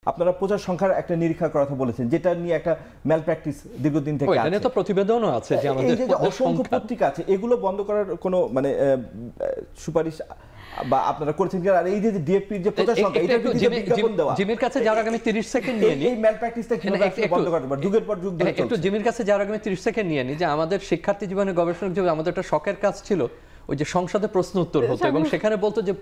আপনারা প্রচার সংখ্যার একটা নিরীক্ষা করার কথা বলেছেন, যেটা নিয়ে একটা ম্যাল প্র্যাকটিস দীর্ঘদিন থেকে আছে। এখানে তো প্রতিবেদনও আছে যে আমাদের এই যে অসংখ্য পত্রিকা আছে, এগুলো বন্ধ করার কোনো মানে সুপারিশ বা আপনারা করেছেন কি? আর এই যে ডিএফপির যে প্রচার সংখ্যা, এটা একটু বিজ্ঞাপন দেওয়া, জিমির কাছে যাওয়ার আগে আমি 30 সেকেন্ড নিয়ে নিই। এই ম্যাল প্র্যাকটিসটা কিভাবে বন্ধ করতে পারবে? যুগের পর যুগ ধরে চলছে। একটু জিমির কাছে যাওয়ার আগে আমি 30 সেকেন্ড নিয়ে নিই যে আমাদের শিক্ষার্থী জীবনে গবেষণা জীবনে আমাদের একটা শখের কাজ ছিল ওই যে সংসদে প্রশ্ন উত্তর হতো এবং সেখানে বলতো যে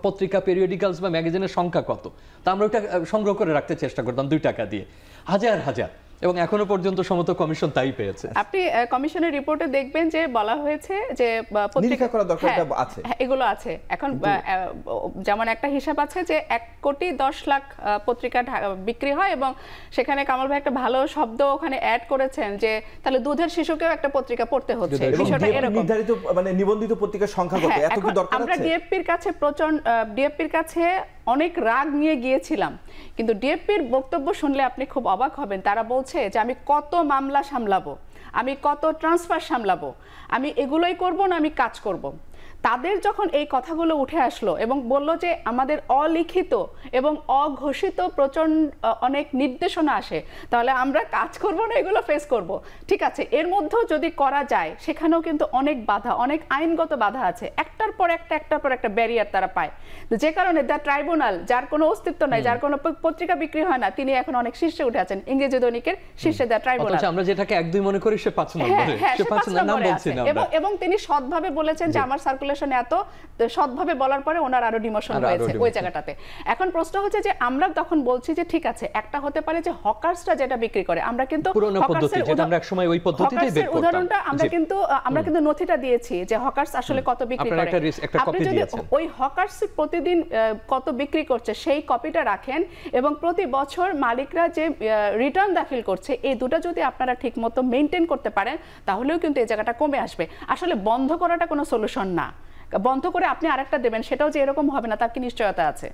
পত্রিকা পিরিয়ডিক্যালস বা ম্যাগাজিনের সংখ্যা কত, তা আমরা ওটা সংগ্রহ করে রাখতে চেষ্টা করতাম 2 টাকা দিয়ে, হাজার হাজার, এবং এখনো পর্যন্ত সমস্ত কমিশন তাই পেয়েছে। আপনি কমিশনের রিপোর্টে দেখবেন যে বলা হয়েছে যে পত্রিকা করা দরকার, এটা আছে, এগুলো আছে। এখন যেমন একটা হিসাব আছে যে 1,10,00,000 পত্রিকা বিক্রি হয়, এবং সেখানে কামাল ভাই একটা ভালো শব্দ ওখানে অ্যাড করেছেন যে তাহলে দুধের শিশুকেও একটা পত্রিকা পড়তে হচ্ছে। বিষয়টা এরকম, নির্ধারিত মানে নিবন্ধিত পত্রিকার সংখ্যা কত, এত কি দরকার আছে? আমরা ডিএফপির কাছে অনেক রাগ নিয়ে গিয়েছিলাম, কিন্তু ডিএফপির বক্তব্য শুনলে আপনি খুব অবাক হবেন। তারা বলছে যে আমি কত মামলা সামলাবো, আমি কত ট্রান্সফার সামলাবো, আমি এগুলোই করব না, আমি কাজ করব। তাদের যখন এই কথাগুলো উঠে আসলো এবং বলল যে আমাদের অলিখিত এবং অঘোষিত প্রচন্ড অনেক নির্দেশনা আসে, তাহলে আমরা কাজ করব না, এগুলো ফেস করব। ঠিক আছে, এর মধ্যেও যদি করা যায়, সেখানেও কিন্তু অনেক বাধা, অনেক আইনগত বাধা আছে, একটার পর একটা ব্যারিয়ার তারা পায়, যে কারণে দ্য ট্রাইব্যুনাল, যার কোনো অস্তিত্ব নাই, যার কোনো পত্রিকা বিক্রি হয় না, তিনি এখন অনেক শীর্ষে উঠে আছেন, ইংরেজি দৈনিকের শীর্ষে দ্য ট্রাইব্যুনাল। আমরা যেটাকে 1-2 মনে করি, সে 5 নম্বরে, সে 5 নাম বলছেন আমরা। এবং তিনি সৎভাবে বলেছেন যে আমার সার্কুলেশন এত, সৎভাবে বলার পরে ওনার আরো ডিমোশন হয়েছে ওই জায়গাটাতে। এখন প্রশ্ন হচ্ছে যে আমরা তখন বলছি যে ঠিক আছে, একটা হতে পারে যে হকার্সরা যেটা বিক্রি করে, আমরা কিন্তু পুরনো পদ্ধতি যেটা আমরা একসময় ওই পদ্ধতিতেই বের করতাম, উদাহরণটা আমরা কিন্তু নথিটা দিয়েছি যে হকার্স আসলে কত বিক্রি করে। আপনি যদি ওই হকার্স প্রতিদিন কত বিক্রি করছে সেই কপিটা রাখেন, এবং প্রতি বছর মালিকরা যে রিটার্ন দাখিল করছে, এই দুটো যদি আপনারা ঠিকমতো মেইনটেইন করতে পারেন, তাহলেও কিন্তু এই জায়গাটা কমে আসবে। আসলে বন্ধ করাটা কোনো সলিউশন না, বন্ধ করে আপনি আরেকটা দেবেন, সেটাও যে এরকম হবে না তার কি নিশ্চয়তা আছে?